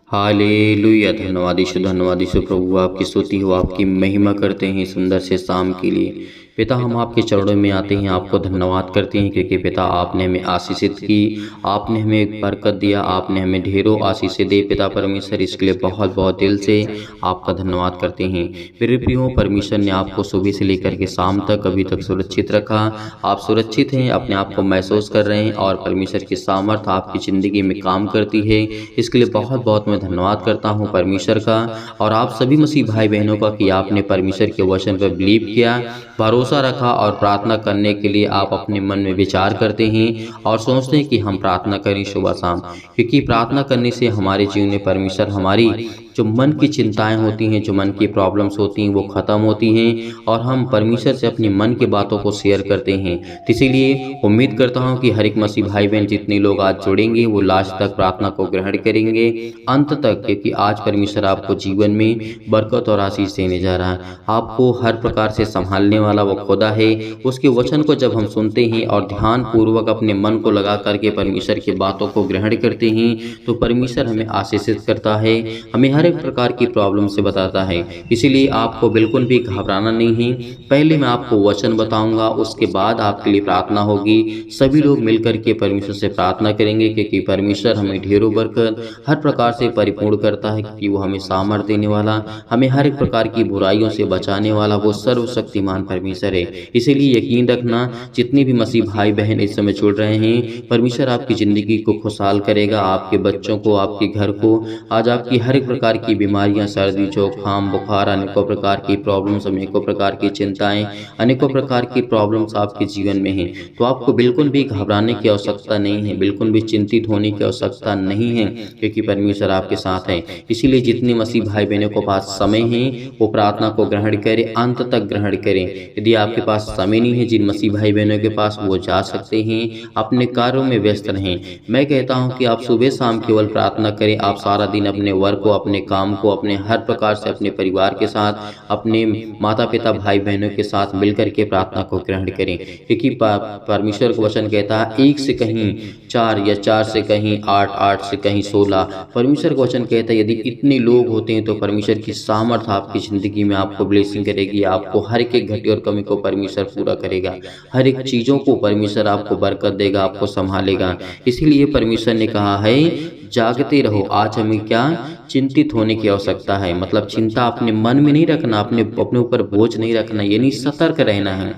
Hallelujah. धन्यवाद यीशु प्रभु, आपकी स्तुति हो, आपकी महिमा करते हैं सुंदर से शाम के लिए। पिता, हम आपके चरणों में आते हैं, आपको धन्यवाद करते हैं क्योंकि पिता आपने हमें आशीषित की, आपने हमें एक बरकत दिया, आपने हमें ढेरों आशीषें दी पिता परमेश्वर। इसके लिए बहुत बहुत दिल से आपका धन्यवाद करते हैं। मेरे प्रियो, परमेश्वर ने आपको सुबह से लेकर के शाम तक अभी तक सुरक्षित रखा। आप सुरक्षित हैं, अपने आप को महसूस कर रहे हैं और परमेश्वर की सामर्थ आपकी ज़िंदगी में काम करती है। इसके लिए बहुत बहुत मैं धन्यवाद करता हूँ परमेश्वर का और आप सभी मसीह भाई बहनों का कि आपने परमेश्वर के वचन पर बिलीव किया, भरोसा रखा और प्रार्थना करने के लिए आप अपने मन में विचार करते हैं और सोचते हैं कि हम प्रार्थना करें सुबह शाम, क्योंकि प्रार्थना करने से हमारे जीवन में परमेश्वर हमारी जो मन की चिंताएं होती हैं, जो मन की प्रॉब्लम्स होती हैं, वो ख़त्म होती हैं और हम परमेश्वर से अपनी मन की बातों को शेयर करते हैं। तो इसीलिए उम्मीद करता हूं कि हर एक मसीह भाई बहन जितने लोग आज जुड़ेंगे वो लास्ट तक प्रार्थना को ग्रहण करेंगे, अंत तक, क्योंकि आज परमेश्वर आपको जीवन में बरकत और आशीष देने जा रहा है। आपको हर प्रकार से संभालने वाला वो खुदा है। उसके वचन को जब हम सुनते हैं और ध्यान पूर्वक अपने मन को लगा करके परमेश्वर की बातों को ग्रहण करते हैं तो परमेश्वर हमें आशीषित करता है, हमें हर एक प्रकार की प्रॉब्लम से बताता है। इसीलिए आपको बिल्कुल भी घबराना नहीं है। पहले मैं आपको वचन बताऊंगा, उसके बाद आपके लिए प्रार्थना होगी। सभी लोग मिलकर के परमेश्वर से प्रार्थना करेंगे क्योंकि परमेश्वर हमें ढेरों बरकत हर प्रकार से परिपूर्ण करता है, क्योंकि वो हमें सामर्थ देने वाला, हमें हर एक प्रकार की बुराइयों से बचाने वाला वो सर्वशक्तिमान परमेश्वर है। इसीलिए यकीन रखना, जितने भी मसीह भाई बहन इस समय जुड़ रहे हैं, परमेश्वर आपकी ज़िंदगी को खुशहाल करेगा, आपके बच्चों को, आपके घर को। आज आपकी हर एक प्रकार की बीमारियां, सर्दी, जुकाम, बुखार, अनेकों प्रकार की प्रॉब्लम्स, अनेकों प्रकार की चिंताएं, अनेकों प्रकार की प्रॉब्लम्स आपके जीवन में हैं, तो आपको बिल्कुल भी घबराने की आवश्यकता नहीं है, बिल्कुल भी चिंतित होने की आवश्यकता नहीं है, क्योंकि परमेश्वर आपके साथ है। इसीलिए जितने मसीह भाई बहनों के पास समय है वो प्रार्थना को ग्रहण करें, अंत तक ग्रहण करें। यदि आपके पास समय नहीं है, जिन मसीह भाई बहनों के पास, वो जा सकते हैं, अपने कार्यों में व्यस्त रहें। मैं कहता हूं कि आप सुबह शाम केवल प्रार्थना करें। आप सारा दिन अपने वर्क को, अपने काम को, अपने हर प्रकार से अपने परिवार के साथ, अपने माता पिता भाई बहनों के साथ मिलकर के प्रार्थना को ग्रहण करें, क्योंकि परमेश्वर का वचन कहता है 1 से कहीं 4 या 4 से कहीं 8, 8 से कहीं 16। परमेश्वर का वचन कहता है यदि इतने लोग होते हैं तो परमेश्वर की सामर्थ आपकी ज़िंदगी में आपको ब्लेसिंग करेगी, आपको हर एक घटी और कमी को परमेश्वर पूरा करेगा, हर एक चीज़ों को परमेश्वर आपको बरकत देगा, आपको संभालेगा। इसीलिए परमेश्वर ने कहा है जागते रहो। आज हमें क्या चिंतित होने की आवश्यकता है, मतलब चिंता अपने मन में नहीं रखना, अपने ऊपर बोझ नहीं रखना, यानी सतर्क रहना है,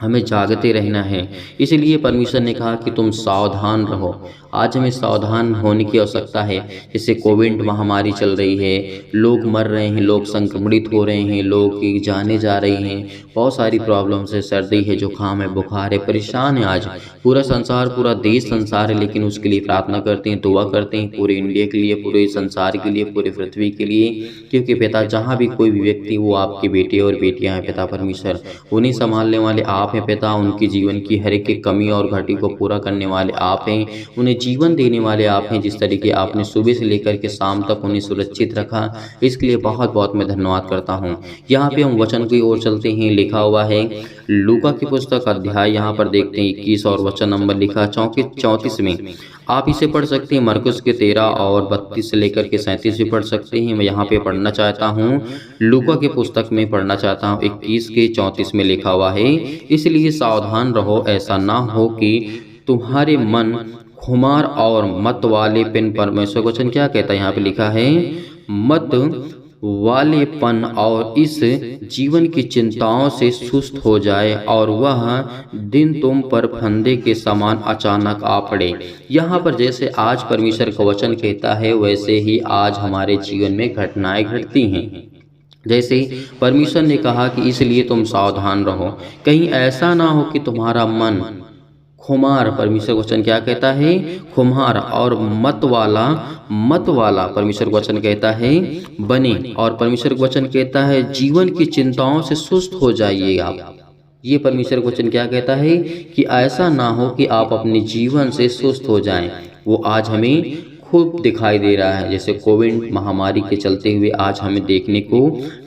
हमें जागते रहना है। इसलिए परमेश्वर ने कहा कि तुम सावधान रहो। आज हमें सावधान होने की आवश्यकता है। जैसे कोविड महामारी चल रही है, लोग मर रहे हैं, लोग संक्रमित हो रहे हैं, लोग की जाने जा रही हैं, बहुत सारी प्रॉब्लम्स है, सर्दी है, जुकाम है, बुखार है, परेशान है। आज पूरा संसार, पूरा देश संसार है, लेकिन उसके लिए प्रार्थना करते हैं, दुआ करते हैं, पूरे इंडिया के लिए, पूरे संसार के लिए, पूरे पृथ्वी के लिए, क्योंकि पिता जहाँ भी कोई भी व्यक्ति, वो आपके बेटे और बेटियाँ हैं पिता परमेश्वर, उन्हें संभालने वाले आप हैं पिता। उनकी जीवन की हर एक कमी और घटी को पूरा करने वाले आप हैं, उन्हें जीवन देने वाले आप हैं। जिस तरीके आपने सुबह से लेकर के शाम तक उन्हें सुरक्षित रखा, इसके लिए बहुत बहुत मैं धन्यवाद करता हूँ। यहाँ पे हम वचन की ओर चलते हैं। लिखा हुआ है लूका की पुस्तक अध्याय यहाँ पर देखते हैं 21 और वचन नंबर लिखा 34 में। आप इसे पढ़ सकते हैं। मरकुस के 13 और 32 से लेकर के 37 भी पढ़ सकते हैं। मैं यहाँ पे पढ़ना चाहता हूँ, लूका के पुस्तक में पढ़ना चाहता हूँ। 21 के 34 में लिखा हुआ है, इसलिए सावधान रहो, ऐसा ना हो कि तुम्हारे मन खुमार और मत वाले पिन। परमेश्वर वचन क्या कहता है, यहाँ पे लिखा है मत वालेपन और इस जीवन की चिंताओं से सुस्त हो जाए और वह दिन तुम पर फंदे के समान अचानक आ पड़े। यहाँ पर जैसे आज परमेश्वर का वचन कहता है, वैसे ही आज हमारे जीवन में घटनाएं घटती हैं। जैसे परमेश्वर ने कहा कि इसलिए तुम सावधान रहो, कहीं ऐसा ना हो कि तुम्हारा मन खुमार, परमेश्वर वचन क्या कहता है, खुमार और मत वाला परमेश्वर वचन कहता है बने, और परमेश्वर वचन कहता है जीवन की चिंताओं से सुस्त हो जाइए आप। ये परमेश्वर वचन क्या कहता है कि ऐसा ना हो कि आप अपने जीवन से सुस्त हो जाएं। वो आज हमें खूब दिखाई दे रहा है, जैसे कोविड महामारी के चलते हुए आज हमें देखने को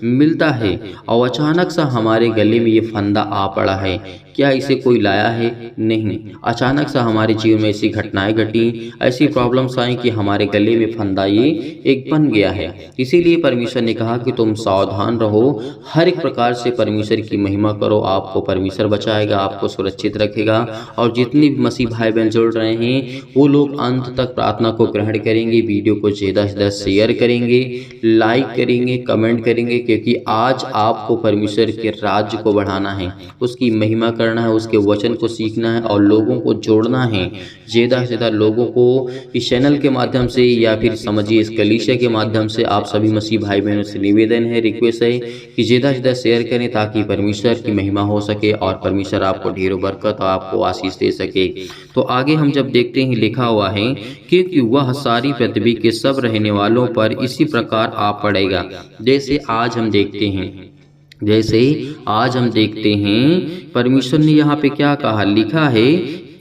मिलता है। और अचानक सा हमारे गले में ये फंदा आ पड़ा है। क्या इसे कोई लाया है? नहीं, अचानक सा हमारे जीवन में ऐसी घटनाएं घटी, ऐसी प्रॉब्लम्स आई कि हमारे गले में फंदा ये एक बन गया है। इसीलिए परमेश्वर ने कहा कि तुम सावधान रहो, हर एक प्रकार से परमेश्वर की महिमा करो, आपको परमेश्वर बचाएगा, आपको सुरक्षित रखेगा। और जितने भी मसीह भाई बहन जुड़ रहे हैं वो लोग अंत तक प्रार्थना को ग्रहण करेंगे, वीडियो को ज़्यादा से ज़्यादा शेयर करेंगे, लाइक करेंगे, कमेंट करेंगे, क्योंकि आज आपको परमेश्वर के राज्य को बढ़ाना है, उसकी महिमा करना है, उसके वचन को सीखना है और लोगों को जोड़ना है। ज़्यादा से ज़्यादा लोगों को इस चैनल के माध्यम से या फिर समझिए इस कलीसिया के माध्यम से आप सभी मसीह भाई बहनों से निवेदन है, रिक्वेस्ट है कि ज़्यादा से ज़्यादा शेयर करें, ताकि परमेश्वर की महिमा हो सके और परमेश्वर आपको ढेरों बरकत और आपको आशीष दे सके। तो आगे हम जब देखते हैं, लिखा हुआ है क्योंकि वह सारी पृथ्वी के सब रहने वालों पर इसी प्रकार आ पड़ेगा। जैसे आज हम देखते हैं परमेश्वर ने यहाँ पे क्या कहा, लिखा है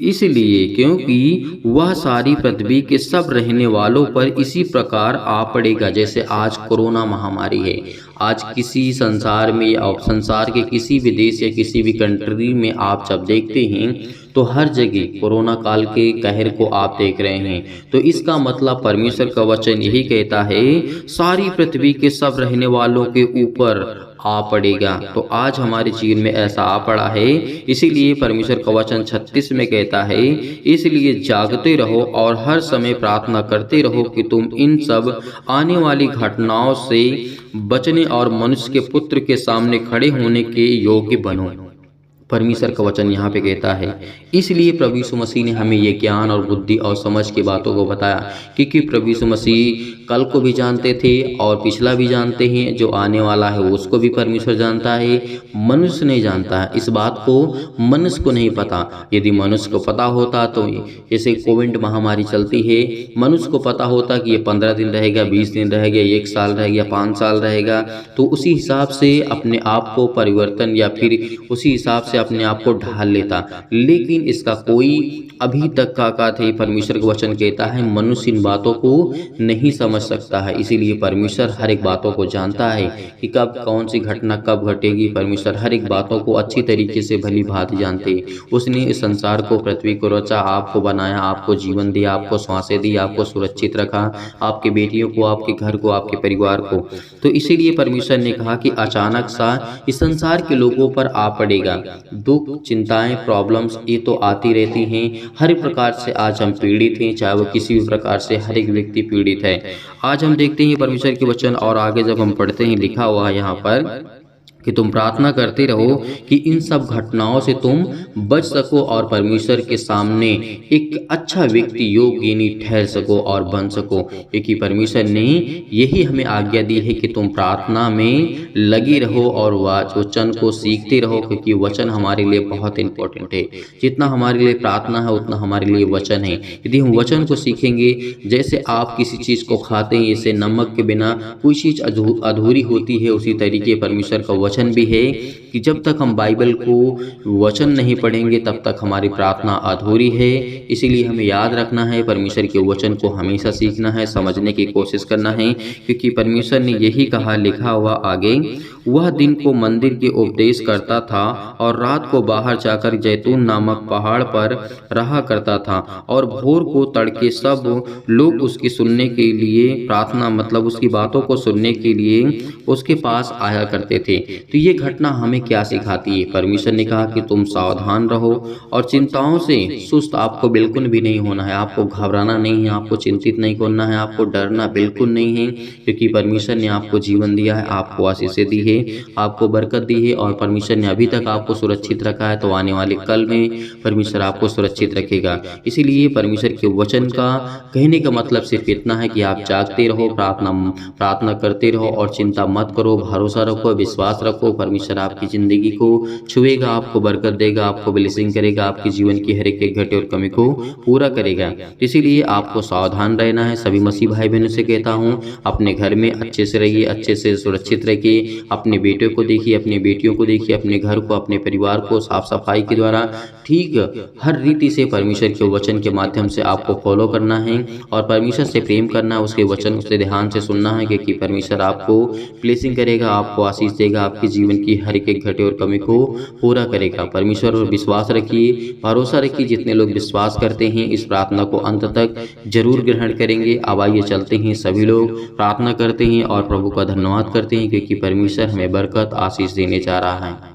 इसलिए क्योंकि वह सारी पृथ्वी के सब रहने वालों पर इसी प्रकार आ पड़ेगा। जैसे आज कोरोना महामारी है, आज किसी संसार में या संसार के किसी भी देश या किसी भी कंट्री में आप जब देखते हैं तो हर जगह कोरोना काल के कहर को आप देख रहे हैं। तो इसका मतलब परमेश्वर का वचन यही कहता है, सारी पृथ्वी के सब रहने वालों के ऊपर आ पड़ेगा। तो आज हमारे जीवन में ऐसा आ पड़ा है। इसीलिए परमेश्वर का वचन 36 में कहता है, इसलिए जागते रहो और हर समय प्रार्थना करते रहो कि तुम इन सब आने वाली घटनाओं से बचने और मनुष्य के पुत्र के सामने खड़े होने के योग्य बनो। परमेश्वर का वचन यहाँ पे कहता है, इसलिए प्रभु यीशु मसीह ने हमें ये ज्ञान और बुद्धि और समझ की बातों को बताया, क्योंकि प्रभु यीशु मसीह कल को भी जानते थे और पिछला भी जानते हैं, जो आने वाला है उसको भी परमेश्वर जानता है, मनुष्य नहीं जानता है। इस बात को मनुष्य को नहीं पता। यदि मनुष्य को पता होता तो जैसे कोविड महामारी चलती है, मनुष्य को पता होता कि ये 15 दिन रहेगा, 20 दिन रहेगा, 1 साल रहेगा, 5 साल रहेगा, तो उसी हिसाब से अपने आप को परिवर्तन या फिर उसी हिसाब से अपने आप को ढाल लेता। लेकिन इसका कोई अभी तक का थे परमेश्वर का वचन कहता है, मनुष्य इन बातों को नहीं समझ सकता है। इसीलिए परमेश्वर हर एक बातों को जानता है कि कब कौन सी घटना कब घटेगी। परमेश्वर हर एक बातों को अच्छी तरीके से भली भांति जानते हैं। उसने इस संसार को, पृथ्वी को रचा, आपको बनाया, आपको जीवन दिया, आपको सांसें दी, आपको सुरक्षित रखा, आपके बेटियों को, आपके घर को, आपके परिवार को। तो इसीलिए परमेश्वर ने कहा कि अचानक सा इस संसार के लोगों पर आ पड़ेगा। दुख, चिंताएं, प्रॉब्लम्स ये तो आती रहती हैं। हर प्रकार से आज हम पीड़ित हैं, चाहे वो किसी भी प्रकार से हर एक व्यक्ति पीड़ित है। आज हम देखते हैं परमेश्वर के वचन और आगे जब हम पढ़ते हैं, लिखा हुआ है यहाँ पर कि तुम प्रार्थना करते रहो कि इन सब घटनाओं से तुम बच सको और परमेश्वर के सामने एक अच्छा व्यक्ति योग्य ठहर सको और बन सको। क्योंकि परमेश्वर ने यही हमें आज्ञा दी है कि तुम प्रार्थना में लगी रहो और वचन को सीखते रहो, क्योंकि वचन हमारे लिए बहुत इंपॉर्टेंट है। जितना हमारे लिए प्रार्थना है उतना हमारे लिए वचन है। यदि हम वचन को सीखेंगे, जैसे आप किसी चीज़ को खाते हैं, जैसे नमक के बिना कोई चीज़ अधूरी होती है, उसी तरीके परमेश्वर का वचन भी है कि जब तक हम बाइबल को वचन नहीं पढ़ेंगे तब तक हमारी प्रार्थना अधूरी है। इसीलिए हमें याद रखना है, परमेश्वर के वचन को हमेशा सीखना है, समझने की कोशिश करना है, क्योंकि परमेश्वर ने यही कहा, लिखा हुआ आगे, वह दिन को मंदिर के उपदेश करता था और रात को बाहर जाकर जैतून नामक पहाड़ पर रहा करता था, और भोर को तड़के सब लोग उसकी सुनने के लिए प्रार्थना मतलब उसकी बातों को सुनने के लिए उसके पास आया करते थे। तो ये घटना हमें क्या सिखाती है? परमेश्वर ने कहा कि तुम सावधान रहो और चिंताओं से सुस्त आपको बिल्कुल भी नहीं होना है, आपको घबराना नहीं है, आपको चिंतित नहीं करना है, आपको डरना बिल्कुल नहीं है, क्योंकि परमेश्वर ने आपको जीवन दिया है, आपको आशीषें दी है, आपको बरकत दी है और परमेश्वर ने अभी तक आपको सुरक्षित रखा है, तो आने वाले कल में परमेश्वर आपको सुरक्षित रखेगा। इसीलिए परमेश्वर के वचन का कहने का मतलब सिर्फ इतना है कि आप जागते रहो, प्रार्थना करते रहो और चिंता मत करो, भरोसा रखो, विश्वास रखो। परमेश्वर आपकी जिंदगी को छुएगा, आपको बरकत देगा, आपको ब्लेसिंग करेगा, आपके जीवन की हर एक घटे और कमी को पूरा करेगा। इसीलिए आपको सावधान रहना है। सभी मसीह भाई बहनों से कहता हूँ, अपने घर में अच्छे से रहिए, अच्छे से सुरक्षित रहिए, अपने बेटे को देखिए, अपनी बेटियों को देखिए, अपने घर को, अपने परिवार को साफ सफाई के द्वारा ठीक हर रीति से परमेश्वर के वचन के माध्यम से आपको फॉलो करना है और परमेश्वर से प्रेम करना है, उसके वचन से ध्यान से सुनना है, क्योंकि परमेश्वर आपको ब्लेसिंग करेगा, आपको आशीष देगा, आपके जीवन की हर एक घटे और कमी को पूरा करेगा। परमेश्वर पर विश्वास रखिए, भरोसा रखिए। जितने लोग विश्वास करते हैं इस प्रार्थना को अंत तक जरूर ग्रहण करेंगे। अब आइए चलते हैं, सभी लोग प्रार्थना करते हैं और प्रभु का धन्यवाद करते हैं, क्योंकि परमेश्वर हमें बरकत आशीष देने जा रहा है।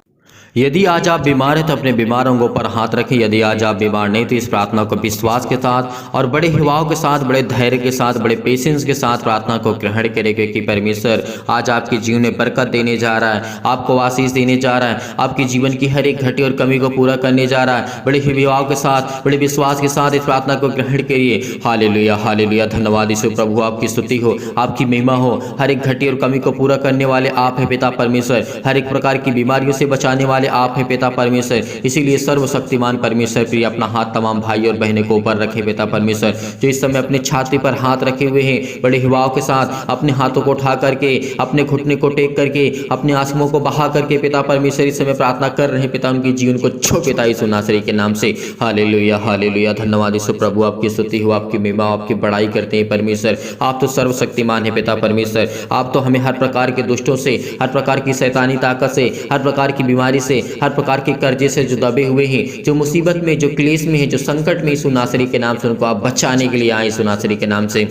यदि आज आप बीमार हैं तो अपने बीमार अंगों पर हाथ रखें। यदि आज आप बीमार नहीं तो इस प्रार्थना को विश्वास के साथ और बड़े हिवाव के साथ, बड़े धैर्य के साथ, बड़े पेशेंस के साथ प्रार्थना को ग्रहण करें, क्योंकि परमेश्वर आज आपके जीवन में बरकत देने जा रहा है, आपको आशीष देने जा रहा है, आपके जीवन की हर एक घटी और कमी को पूरा करने जा रहा है। बड़े हिवाव के साथ, बड़े विश्वास के साथ इस प्रार्थना को ग्रहण करिए। हालेलुया, हालेलुया, धन्यवाद यीशु प्रभु, आपकी स्तुति हो, आपकी महिमा हो। हर एक घटी और कमी को पूरा करने वाले आप हैं पिता परमेश्वर, हर एक प्रकार की बीमारियों से बचाने वाले आप हैं पिता परमेश्वर। इसीलिए सर्वशक्तिमान परमेश्वर प्रिय अपना हाथ तमाम भाई और बहनों को ऊपर रखे पिता परमेश्वर, जो इस समय अपने छाती पर हाथ रखे हुए हैं, बड़े हिवाव के साथ अपने हाथों को उठा करके, अपने घुटने को टेक करके, अपने आंसुओं को बहा करके पिता परमेश्वर इस समय प्रार्थना कर रहे हैं। पिता उनके जीवन को छो पिता यीशु नासरी के नाम से। हालेलुया, हालेलुया, धन्यवाद यीशु प्रभु, आपकी स्तुति हो, आपकी महिमा, आपकी बड़ाई करते हैं परमेश्वर। आप तो सर्वशक्तिमान है पिता परमेश्वर। आप तो हमें हर प्रकार के दुष्टों से, हर प्रकार की शैतानी ताकत से, हर प्रकार की बीमारी से, हर प्रकार के कर्जे से जो दबे हुए हैं, जो मुसीबत में, जो क्लेश में है, जो संकट में, यीशु नासरी के नाम से उनको आप बचाने के लिए आए। यीशु नासरी के नाम से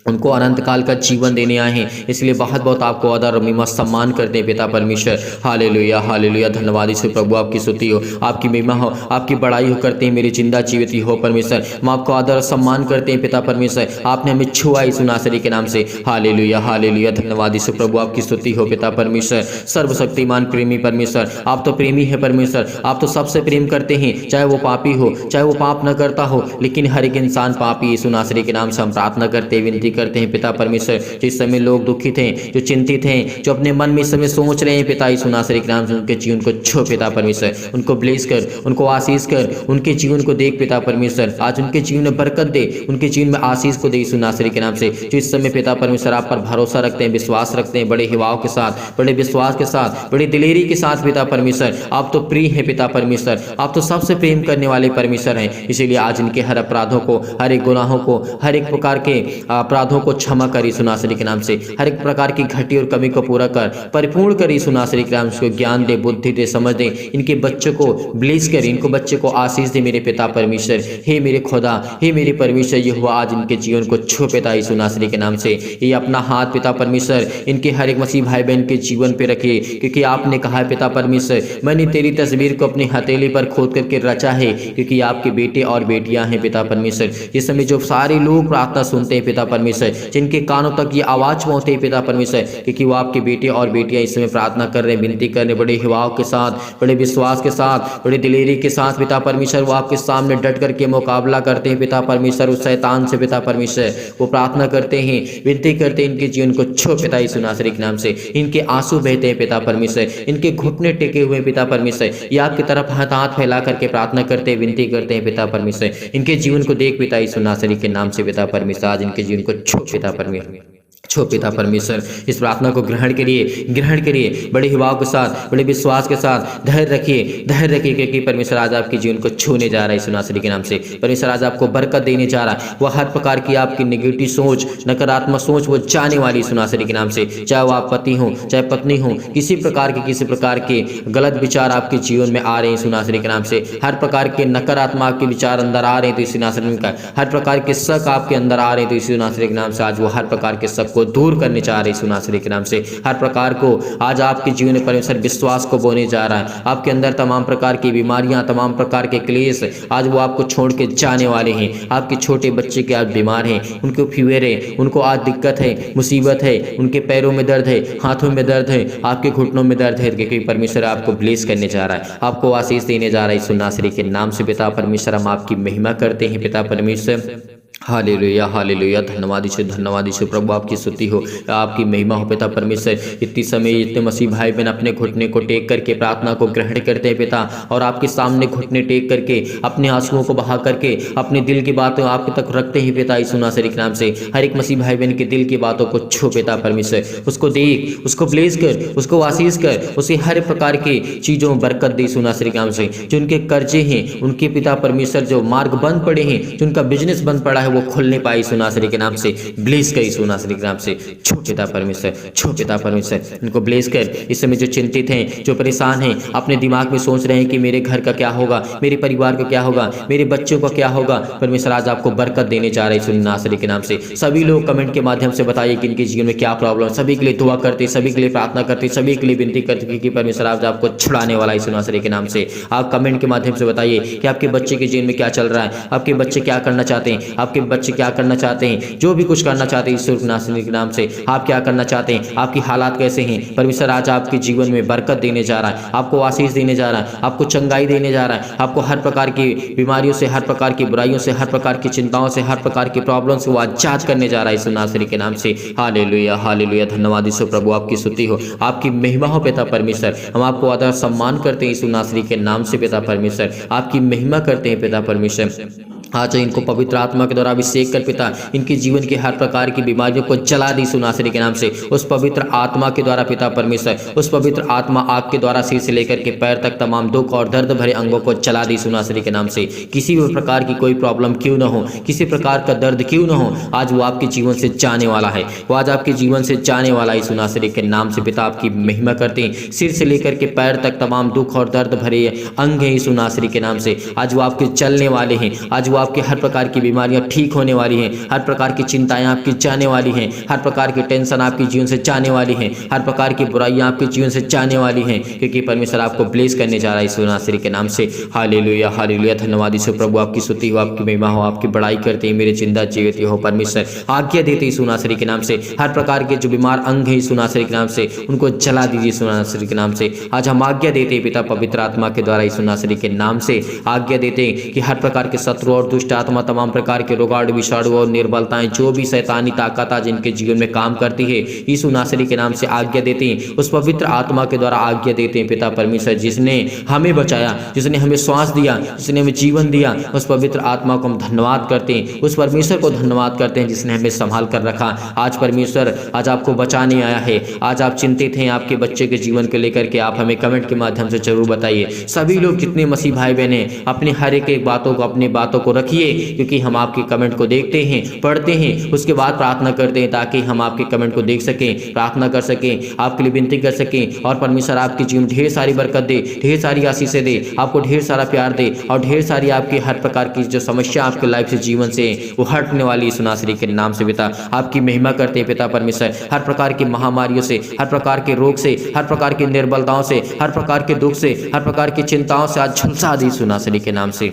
उनको अनंत काल का जीवन देने आए हैं। इसलिए बहुत बहुत आपको आदर और महिमा सम्मान करते हैं पिता परमेश्वर। हालेलुया, हालेलुया, धन्यवाद यीशु प्रभु, आपकी स्तुति हो, आपकी महिमा हो, आपकी बड़ाई हो करते हैं मेरी जिंदा जीवित हो परमेश्वर। हम आपको आदर और सम्मान करते हैं पिता परमेश्वर। आपने हमें छुआ यीशु नासरी के नाम से। हालेलुया, हालेलुया, धन्यवाद यीशु प्रभु, आपकी स्तुति हो पिता परमेश्वर। सर्वशक्तिमान प्रेमी परमेश्वर, आप तो प्रेमी है परमेश्वर। आप तो सबसे प्रेम करते हैं, चाहे वो पापी हो, चाहे वो पाप न करता हो, लेकिन हर एक इंसान पापी। यीशु नासरी के नाम से हम प्रार्थना करते, विनती करते हैं पिता परमेश्वर। जिस समय लोग दुखित हैं, जो चिंतित हैं, जो अपने मन में इस समय सोच रहे हैं पिता यीशु नासरी के नाम से, उनके जीवन को छो पिता परमेश्वर, उनको ब्लेस कर, उनको आशीष कर, उनके जीवन को देख पिता परमेश्वर। आज उनके जीवन में बरकत दे, उनके जीवन में आशीष को दे यीशु नासरी के नाम से। जो इस समय पिता परमेश्वर आप पर भरोसा रखते हैं, विश्वास रखते हैं, बड़े हिवाव के साथ, बड़े विश्वास के साथ, बड़ी दिलेरी के साथ पिता परमेश्वर, आप तो प्रिय हैं पिता परमेश्वर। आप तो सबसे प्रेम करने वाले परमेश्वर हैं। इसीलिए आज इनके हर अपराधों को, हर एक गुनाहों को, हर एक प्रकार के अपराधों को क्षमा कर यीशु नासरी के नाम से। हर एक प्रकार की घटी और कमी को पूरा कर, परिपूर्ण कर यीशु नासरी के नाम से। ज्ञान दे, बुद्धि दे, समझ दे, इनके बच्चों को ब्लेस कर, इनको बच्चे को आशीष दे मेरे पिता परमेश्वर। हे मेरे खुदा, हे मेरे परमेश्वर, ये हुआ आज इनके जीवन को छू पिता यीशु नासरी के नाम से। ये अपना हाथ पिता परमेश्वर इनके हर एक मसीह भाई बहन के जीवन पे रखिए, क्योंकि आपने कहा है पिता परमेश्वर, मैंने तेरी तस्वीर को अपनी हथेली पर खोद करके रचा है, क्योंकि आपके बेटे और बेटियां हैं पिता परमेश्वर। इस समय जो सारे लोग प्रार्थना सुनते हैं पिता परमेश्वर, जिनके कानों तक ये आवाज पहुंचते हैं पिता परमेश्वर, क्योंकि वो आपके बेटे और बेटियां इस समय प्रार्थना कर रहे हैं, विनती कर रहे हैं, बड़े हिवाव के साथ, बड़े विश्वास के साथ, बड़े दिलेरी के साथ पिता परमेश्वर। वो आपके सामने डट करके मुकाबला करते हैं पिता परमेश्वर, उस शैतान से पिता परमेश्वर। वो प्रार्थना करते हैं, विनती करते हैं, इनके जीवन को छो पिता यीशु नासरी के नाम से। इनके आंसू बहते हैं पिता परमेश्वर, इनके घुटने टेके हुए पिता परमेश्वर, ये आपकी तरफ हाथ फैला करके प्रार्थना करते हैं, विनती करते हैं पिता परमेश्वर। इनके जीवन को देख पिता यीशु नासरी के नाम से पिता परमेश्वर। आज इनके जीवन को छो पिता परमेश्वर, छो पिता परमेश्वर। इस प्रार्थना को ग्रहण करिए बड़े हिवाव के साथ, बड़े विश्वास के साथ। धैर्य रखिए, क्योंकि परमेश्वर आज आपके जीवन को छूने जा रहा है यीशु नासरी के नाम से। परमेश्वर आज आपको बरकत देने जा रहा है। वह हर प्रकार की आपकी नेगेटिव सोच, नकारात्मक सोच वो जाने वाली यीशु नासरी के नाम से। चाहे वो आप पति हो, चाहे पत्नी हो, किसी प्रकार के गलत विचार आपके जीवन में आ रहे हैं यीशु नासरी के नाम से। हर प्रकार के नकारात्मक आपके विचार अंदर आ रहे हैं तो यीशु नासरी का, हर प्रकार के शक आपके अंदर आ रहे हैं तो यीशु नासरी के नाम से आज वो हर प्रकार के शक को दूर करने जा रहे हैं यीशु नासरी के नाम से। हर प्रकार को आज आपके जीवन में परमेश्वर विश्वास को बोने जा रहा है। आपके अंदर तमाम प्रकार की बीमारियां, तमाम प्रकार के क्लेश आज वो आपको छोड़ के जाने वाले हैं। आपके छोटे बच्चे के आज बीमार हैं, उनको फीवर है, उनको आज दिक्कत है, मुसीबत है, उनके पैरों में दर्द है, हाथों में दर्द है, आपके घुटनों में दर्द है, क्योंकि परमेश्वर आपको ब्लेस करने जा रहा है, आपको आशीष देने जा रहा है यीशु नासरी के नाम से। पिता परमेश्वर हम आपकी महिमा करते हैं पिता परमेश्वर। हालेलुया। धन्यवाद यीशु प्रभु, आपकी स्तुति हो, आपकी महिमा हो पिता परमेश्वर। इतनी समय इतने मसीह भाई बहन अपने घुटने को टेक करके प्रार्थना को ग्रहण करते हैं पिता, और आपके सामने घुटने टेक करके अपने आंसुओं को बहा करके अपने दिल की बातें आपके तक रखते हैं पिता यीशु नासरी के नाम से। हर एक मसीह भाई बहन के दिल की बातों को छू पिता परमेश्वर, उसको देख, उसको ब्लेस कर, उसको आशीष कर, उसे हर प्रकार की चीज़ों में बरकत दे यीशु नासरी के नाम से। जो उनके कर्जे हैं, उनके पिता परमेश्वर जो मार्ग बंद पड़े हैं, जो उनका बिजनेस बंद पड़ा है, वो खुलने पाए यीशु नासरी के नाम से। ब्लेस कर यीशु नासरी के नाम से, छू पिता परमेश्वर, छू पिता परमेश्वर, उनको ब्लेस कर। इस समय जो चिंतित हैं, जो परेशान हैं, अपने दिमाग में सोच रहे हैं कि मेरे घर का क्या होगा, मेरे परिवार का क्या होगा, मेरे बच्चों का क्या होगा, परमेश्वर आज आपको बरकत देने जा रहे हैं यीशु नासरी के नाम से। सभी लोग कमेंट के माध्यम से बताइए कि इनके जीवन में क्या प्रॉब्लम, सभी के लिए दुआ करते, सभी के लिए प्रार्थना करते, सभी के लिए विनती करते कि परमेश्वर आज आपको छुड़ाने वाला यीशु नासरी के नाम से। आप कमेंट के माध्यम से बताइए कि आपके बच्चे के जीवन में क्या चल रहा है, आपके बच्चे क्या करना चाहते हैं, आपके बच्चे क्या करना चाहते हैं, जो भी कुछ करना चाहते हैं यीशु नासरी के नाम से। आप क्या करना चाहते हैं, आपकी हालात कैसे हैं, परमेश्वर आज आपके जीवन में बरकत देने जा रहा है, आपको आशीष देने जा रहा है, आपको चंगाई देने जा रहा है, आपको हर प्रकार की बीमारियों से, हर प्रकार की बुराइयों से, हर प्रकार की चिंताओं से, हर प्रकार की प्रॉब्लम से वो आजाद करने जा रहा है यीशु नासरी के नाम से। Hallelujah hallelujah. धन्यवाद यीशु प्रभु, आपकी स्तुति हो, आपकी महिमा हो पिता परमेश्वर। हम आपको आदर सम्मान करते हैं यीशु नासरी के नाम से पिता परमेश्वर, आपकी महिमा करते हैं पिता परमेश्वर। आज इनको पवित्र आत्मा के द्वारा अभिषेक कर पिता, इनके जीवन की हर प्रकार की बीमारियों को जला दी यीशु नासरी के नाम से। उस पवित्र आत्मा के द्वारा पिता परमेश्वर, उस पवित्र आत्मा आग के द्वारा सिर से लेकर के पैर तक तमाम दुख और दर्द भरे अंगों को जला दी यीशु नासरी के नाम से। किसी भी प्रकार की कोई प्रॉब्लम क्यों ना हो, किसी प्रकार का दर्द क्यों ना हो, आज वो आपके जीवन से जाने वाला है, वो आज आपके जीवन से जाने वाला है यीशु नासरी के नाम से। पिता आपकी महिमा करते हैं, सिर से लेकर के पैर तक तमाम दुख और दर्द भरे अंग हैं यीशु नासरी के नाम से। आज वो आपके चलने वाले हैं, आज वो आपके हर प्रकार की बीमारियां ठीक होने वाली हैं, हर प्रकार की चिंताएं आपकी जाने वाली हैं, हर प्रकार की टेंशन आपके जीवन से जाने वाली हैं, हर प्रकार की बुराइयां आपके जीवन से जाने वाली हैं, क्योंकि परमेश्वर आपको ब्लेस करने जा रहा है यीशु नासरी के नाम से। Hallelujah hallelujah. धन्यवाद यीशु प्रभु, आपकी स्तुति हो, आपकी महिमा हो, आपकी बड़ाई करते हैं मेरे जिंदा जीवित हो परमेश्वर। आज्ञा देते यीशु नासरी के नाम से, हर प्रकार के जो बीमार अंग है यीशु नासरी के नाम से, उनको जला दीजिए यीशु नासरी के नाम से। आज हम आज्ञा देते हैं पिता पवित्र आत्मा के द्वारा यीशु नासरी के नाम से आज्ञा देते हैं कि हर प्रकार के शत्रु और दुष्ट आत्मा, तमाम प्रकार के रोगाणु विषाणु और निर्बलताएं, जो भी शैतानी ताकत आज इनके जीवन में काम करती है, यीशु नासरी के नाम से आज्ञा देते हैं। उस पवित्र आत्मा के द्वारा आज्ञा देते हैं पिता परमेश्वर, जिसने हमें बचाया, जिसने हमें श्वास दिया, जिसने हमें जीवन दिया, उस पवित्र आत्मा को हम धन्यवाद करते हैं, उस परमेश्वर को धन्यवाद करते हैं जिसने हमें संभाल कर रखा। आज परमेश्वर आज आपको बचाने आया है। आज आप चिंतित हैं आपके बच्चे के जीवन को लेकर के, आप हमें कमेंट के माध्यम से जरूर बताइए। सभी लोग जितने मसीह भाई बहन हैं, अपने हर एक बातों को, अपनी बातों को रखिए, क्योंकि हम आपके कमेंट को देखते हैं, पढ़ते हैं, उसके बाद प्रार्थना करते हैं, ताकि हम आपके कमेंट को देख सकें, प्रार्थना कर सकें, आपके लिए विनती कर सकें, और परमेश्वर आपके जीवन में ढेर सारी बरकत दे, ढेर सारी आशीषें दे, आपको ढेर सारा प्यार दे, और ढेर सारी आपकी हर प्रकार की जो समस्या आपके लाइफ से, जीवन से वो हटने वाली यीशु नासरी के नाम से पिता आपकी महिमा करते हैं पिता परमेश्वर। हर प्रकार की महामारियों से, हर प्रकार के रोग से, हर प्रकार की निर्बलताओं से, हर प्रकार के दुख से, हर प्रकार की चिंताओं से आज झुलसा दी यीशु नासरी के नाम से।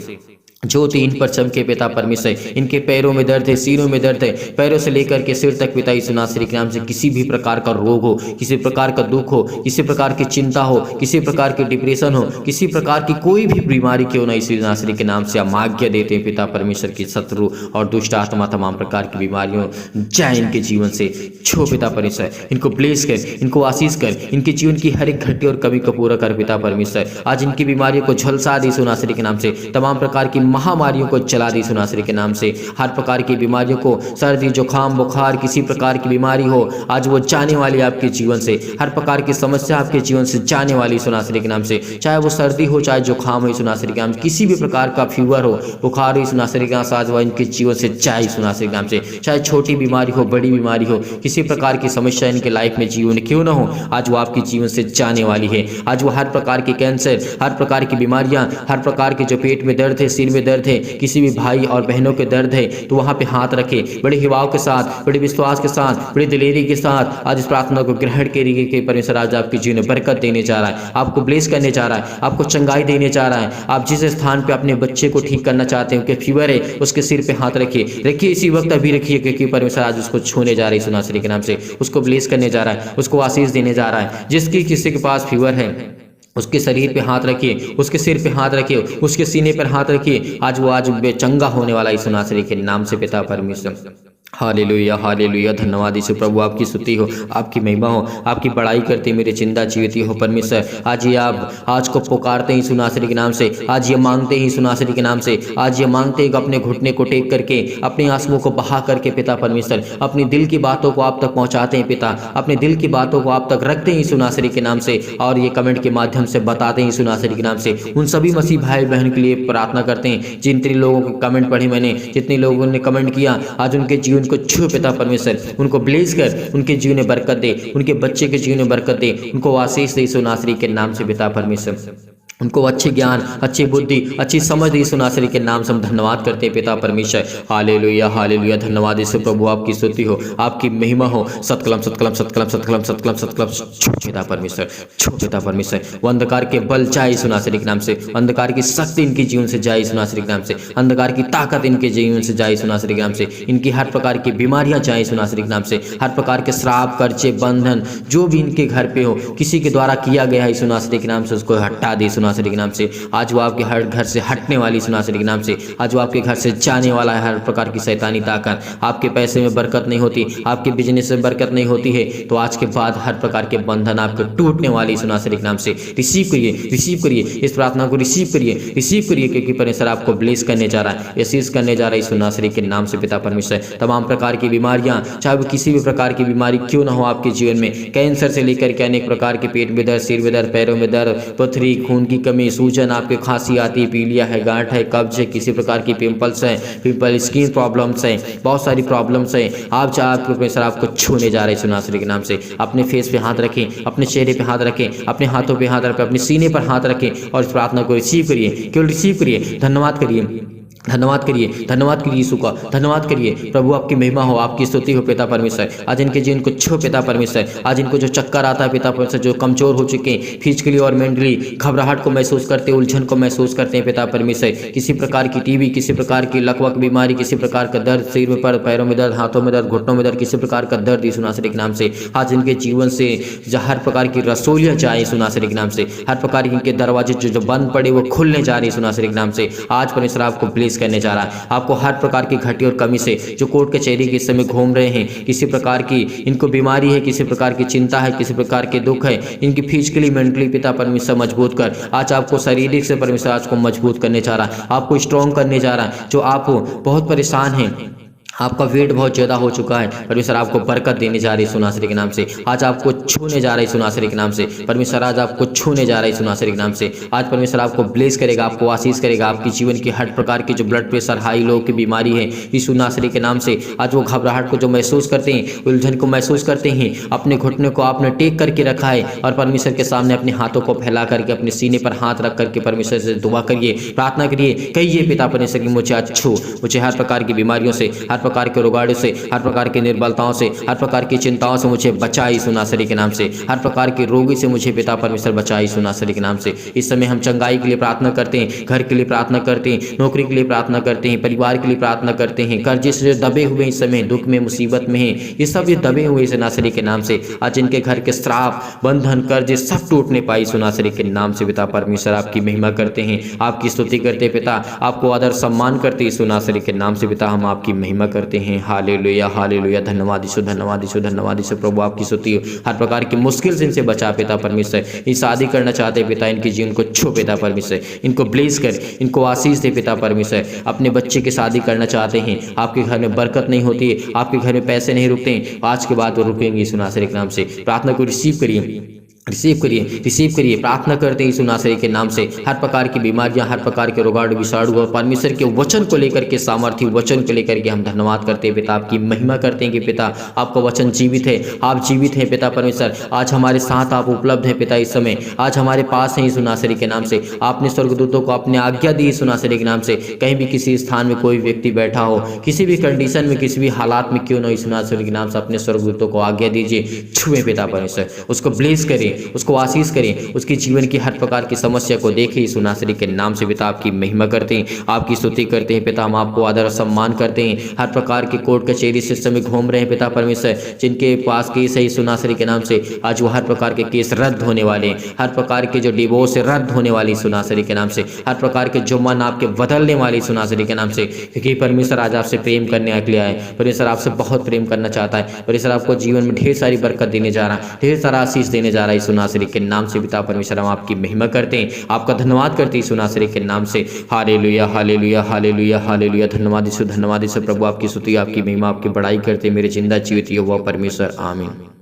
ज्योति इन पर चमके पिता परमेश्वर। इनके पैरों में दर्द है, सीनों में दर्द है, पैरों से लेकर के सिर तक पिता यीशु नासरी के नाम से किसी भी प्रकार का रोग हो, किसी प्रकार का दुख हो, किसी प्रकार की चिंता हो, किसी प्रकार की डिप्रेशन हो, किसी प्रकार की कोई भी बीमारी क्यों ना यीशु नासरी के नाम से हम आज्ञा देते हैं पिता परमेश्वर की शत्रु और दुष्ट आत्मा, तमाम प्रकार की बीमारियों जाए इनके जीवन से। छो पिता परमेश्वर, इनको ब्लेस कर, इनको आशीष कर, इनके जीवन की हर एक घटी और कमी को पूरा कर पिता परमेश्वर। आज इनकी बीमारियों को झलसा दी यीशु नासरी के नाम से, तमाम प्रकार की महामारियों को चला दी यीशु नासरी के नाम से। हर प्रकार की बीमारियों को, सर्दी, जुकाम, बुखार, किसी प्रकार की बीमारी हो, आज वो जाने वाली आपके जीवन से। हर प्रकार की समस्या आपके जीवन से जाने वाली यीशु नासरी के नाम से। चाहे वो सर्दी हो, चाहे जुकाम हो यीशु नासरी के नाम से, किसी भी प्रकार का फीवर हो, बुखार हो यीशु नासरी के नाम से, आज वो इनके जीवन से जाए यीशु नासरी के नाम से। चाहे छोटी बीमारी हो, बड़ी बीमारी हो, किसी प्रकार की समस्या इनके लाइफ में जीवन क्यों ना हो, आज वो आपके जीवन से जाने वाली है। आज वो हर प्रकार की कैंसर, हर प्रकार की बीमारियां, हर प्रकार के जो पेट में दर्द है, सिर में दर्द है, किसी भी भाई और बहनों के दर्द है, तो वहां पे हाथ रखे, बड़े हिवाव के साथ, बड़े विश्वास के साथ, बड़ी दिलेरी के साथ आज इस प्रार्थना को ग्रहण करिए कि परमेश्वर आज आपके जीवन में बरकत देने जा रहा है, आपको ब्लेस करने जा रहा है, आपको चंगाई देने जा रहा है। आप जिस स्थान पे अपने बच्चे को ठीक करना चाहते हैं, उनके फीवर है, उसके सिर पे हाथ रखिए इसी वक्त अभी रखिए, क्योंकि परमेश्वर आज उसको छूने जा रही है यीशु नासरी के नाम से, उसको ब्लेस करने जा रहा है, उसको आशीष देने जा रहा है। जिसकी किसी के पास फीवर है, उसके शरीर पे हाथ रखिए, उसके सिर पे हाथ रखिए, उसके सीने पर हाथ रखिए। आज वो आज बेचंगा होने वाला यीशु नासरी के नाम से पिता परमेश्वर। Hallelujah hallelujah. धन्यवाद यीशु प्रभु, आपकी स्तुति हो, आपकी महिमा हो, आपकी बड़ाई करते मेरे चिंता जीवित हो परमेश्वर। आज ये आप आज को पुकारते हैं यीशु नासरी के नाम से, आज ये मांगते हैं यीशु नासरी के नाम से, आज ये मांगते हैं कि अपने घुटने को टेक करके अपने आंसुओं को बहा करके पिता परमेश्वर अपनी दिल की बातों को आप तक पहुंचाते हैं पिता, अपने दिल की बातों को आप तक रखते हैं यीशु नासरी के नाम से, और ये कमेंट के माध्यम से बताते हैं यीशु नासरी के नाम से। उन सभी मसीह भाई बहन के लिए प्रार्थना करते हैं जितने लोगों के कमेंट पढ़े मैंने, जितने लोगों ने कमेंट किया, आज उनके जीवन को छू पिता परमेश्वर, उनको ब्लेस कर, उनके जीवन में बरकत दे, उनके बच्चे के जीवन में बरकत दे, उनको आशीष दे यीशु नासरी के नाम से पिता परमेश्वर। उनको अच्छे ज्ञान, अच्छी बुद्धि, अच्छी समझ दी यीशु नासरी के नाम से हम धन्यवाद करते हैं पिता परमेश्वर। Hallelujah hallelujah. धन्यवाद यीशु प्रभु, आपकी स्तुति हो, आपकी महिमा हो। सतकलम सतकलम सतकलम सतकलम सतकलम सतकलम। छूट पिता परमेश्वर, छूट पिता परमेश्वर। वो अंधकार के बल जाए यीशु नासरी के नाम से, अंधकार की शक्ति इनके जीवन से जाए यीशु नासरी के नाम से, अंधकार की ताकत इनके जीवन से जाए यीशु नासरी के नाम से, इनकी हर प्रकार की बीमारियां जाए यीशु नासरी के नाम से, हर प्रकार के श्राप, कर्जे, बंधन जो भी इनके घर पे हो, किसी के द्वारा किया गया है यीशु नासरी के नाम से, उसको हटा दे यीशु नासरी के नाम से। आज वो आपके हर घर से हटने वाली यीशु नासरी के नाम से, आज वो आपके घर से जाने वाला है हर प्रकार की शैतानी ताकत। आपके पैसे में बरकत नहीं होती, आपके बिजनेस में बरकत नहीं होती है, तो आज के बाद हर प्रकार के बंधन आपके टूटने वाली यीशु नासरी के नाम से। रिसीव करिए, रिसीव करिए, इस प्रार्थना को रिसीव करिए, रिसीव करिए, क्योंकि परमेश्वर आपको ब्लेस करने जा रहा है, आशीष करने जा रहा है यीशु नासरी के नाम से पिता परमेश्वर। तमाम प्रकार की बीमारियां, चाहे वो किसी भी प्रकार की बीमारी क्यों ना हो आपके जीवन में, कैंसर से लेकर के अनेक प्रकार के पेट में दर्द, सिर में दर्द, पैरों में दर्द, पथरी, खून की कमी, सूजन, आपके खांसी आती है, पीलिया है, गांठ है, कब्ज है, किसी प्रकार की पिंपल्स है, पिंपल, स्किन प्रॉब्लम्स है, बहुत सारी प्रॉब्लम्स है। आप चाहे परमेश्वर आपको छूने जा रहे हैं यीशु नासरी के नाम से। अपने फेस पे हाथ रखें, अपने चेहरे पे हाथ रखें, अपने हाथों पे हाथ रखें, अपने सीने पर हाथ रखें और इस प्रार्थना को रिसीव करिए, केवल रिसीव करिए। धन्यवाद करिए, धन्यवाद करिए, धन्यवाद करिए यीशु का, धन्यवाद करिए प्रभु, आपकी महिमा हो, आपकी स्तुति हो पिता परमेश्वर। आज इनके जीवन को छो पिता परमेश्वर, आज इनको जो चक्कर आता है पिता परमेश्वर, जो कमजोर हो चुके हैं फिजिकली और मेंटली, घबराहट को महसूस करते हैं, उलझन को महसूस करते हैं पिता परमेश्वर, किसी प्रकार की टीबी, किसी प्रकार की लकवक बीमारी, किसी प्रकार का दर्द, सिर में पर, पैरों में दर्द, हाथों में दर्द, घुटनों में दर्द, किसी प्रकार का दर्द यीशु नासरी के नाम से आज इनके जीवन से हर प्रकार की रसोलियां जाए यीशु नासरी के नाम से, हर प्रकार के इनके दरवाजे जो बंद पड़े वो खुलने जा रहे हैं यीशु नासरी के नाम से। आज परमेश्वर आपको ब्लेस करने जा रहा है, आपको हर प्रकार की घटी और कमी से, जो कोर्ट कचहरी के समय घूम रहे हैं, किसी प्रकार की इनको बीमारी है, किसी प्रकार की चिंता है, किसी प्रकार के दुख है, इनकी फिजिकली मेंटली पिता परमेश्वर मजबूत कर, आज आपको शारीरिक से परमेश्वर आज को मजबूत करने जा रहा है, आपको स्ट्रॉन्ग करने जा रहा है। जो आप बहुत परेशान हैं, आपका वेट बहुत ज़्यादा हो चुका है, परमेश्वर आपको बरकत देने जा रही है यीशु नासरी के नाम से। आज आपको छूने जा रहा है यीशु नासरी के नाम से, परमेश्वर आज आपको छूने जा रहा है यीशु नासरी के नाम से। आज परमेश्वर आपको ब्लेस करेगा, आपको आशीष करेगा, आपकी जीवन की हर प्रकार की जो ब्लड प्रेशर, हाई लो की बीमारी है यीशु नासरी के नाम से, आज वो घबराहट को जो महसूस करते हैं, उलझन को महसूस करते हैं, अपने घुटने को आपने टेक करके रखा है और परमेश्वर के सामने अपने हाथों को फैला करके अपने सीने पर हाथ रख करके परमेश्वर से दुआ करिए, प्रार्थना करिए, कहिए पिता परमेश्वर की मुझे आज छू, मुझे हर प्रकार की बीमारियों से, हर प्रकार के रोगाड़ों से, हर प्रकार की निर्बलताओं से, हर प्रकार की चिंताओं से मुझे बचाई यीशु नासरी के नाम से, हर प्रकार के रोगी से मुझे पिता परमेश्वर बचाई यीशु नासरी के नाम से। इस समय हम चंगाई के लिए प्रार्थना करते हैं, घर के लिए प्रार्थना करते हैं, नौकरी के लिए प्रार्थना करते हैं, परिवार के लिए प्रार्थना करते हैं, कर्जे से दबे हुए इस समय दुख में, मुसीबत में हैं, ये सब ये दबे हुए यीशु नासरी के नाम से, आज इनके घर के श्राप, बंधन, कर्जे सब टूटने पाए यीशु नासरी के नाम से। पिता परमेश्वर आपकी महिमा करते हैं, आपकी स्तुति करते हैं पिता, आपको आदर सम्मान करते हैं यीशु नासरी के नाम से। पिता हम आपकी महिमा करते हैं। Hallelujah hallelujah. धन्यवाद यीशु, धन्यवाद यीशु, धन्यवाद यीशु प्रभु, आपकी स्तुति हो। हर प्रकार की मुश्किल से इनसे बचा पिता परमेश्वर। ये शादी करना चाहते हैं पिता, इनके जीवन को छू पिता परमेश्वर, इनको ब्लेस कर, इनको आशीष दे पिता परमेश्वर। अपने बच्चे की शादी करना चाहते हैं, आपके घर में बरकत नहीं होती है, आपके घर में पैसे नहीं रुकते हैं, आज के बाद वो रुकेंगे यीशु नासरी के नाम से। प्रार्थना को रिसीव करिए, रिसीव करिए, रिसीव करिए। प्रार्थना करते हैं यीशु नासरी के नाम से। हर प्रकार की बीमारियां, हर प्रकार के रोगाणु, विषाणु और परमेश्वर के वचन को लेकर के, सामर्थ्य वचन को लेकर के हम धन्यवाद करते हैं पिता, आपकी महिमा करते हैं कि पिता आपका वचन जीवित है, आप जीवित हैं पिता परमेश्वर। आज हमारे साथ आप उपलब्ध है पिता, इस समय आज हमारे पास है यीशु नासरी के नाम से। आपने स्वर्गदूतों को अपने आज्ञा दी यीशु नासरी के नाम से। कहीं भी किसी स्थान में कोई व्यक्ति बैठा हो, किसी भी कंडीशन में, किसी भी हालात में क्यों ना, यीशु नासरी के नाम से अपने स्वर्गदूतों को आज्ञा दीजिए, छुए पिता परमेश्वर, उसको ब्लेस करें, करें, उसको आशीष करें, उसके जीवन की हर प्रकार की समस्या को देखें। यीशु नासरी के नाम से पिता आपकी महिमा करते हैं, आपकी स्तुति करते हैं। पिता हम आपको आदर और सम्मान करते हैं। हर प्रकार के कोर्ट कचहरी सिस्टम में घूम रहे हैं पिता परमेश्वर, जिनके पास केस है यीशु नासरी के नाम से आज वो हर प्रकार के केस रद्द होने वाले हैं। हर प्रकार के जो डिवोर्स रद्द होने वाली यीशु नासरी के नाम से, हर प्रकार के जुम्मन आपके बदलने वाले यीशु नासरी के नाम से, क्योंकि परमेश्वर आज आपसे प्रेम करने के लिए आए। परमेश्वर आपसे बहुत प्रेम करना चाहता है। परमेश्वर आपको जीवन में ढेर सारी बरकत देने जा रहा है, ढेर सारा आशीष देने जा रहा है यीशु नासरी के नाम से। पिता परमेश्वर हम आपकी महिमा करते हैं, आपका धन्यवाद करते हैं यीशु नासरी के नाम से। Hallelujah hallelujah hallelujah hallelujah. धन्यवाद यीशु प्रभु, आपकी स्तुति आपकी महिमा आपकी बड़ाई करते मेरे जिंदा जीवित यहोवा परमेश्वर, आमीन।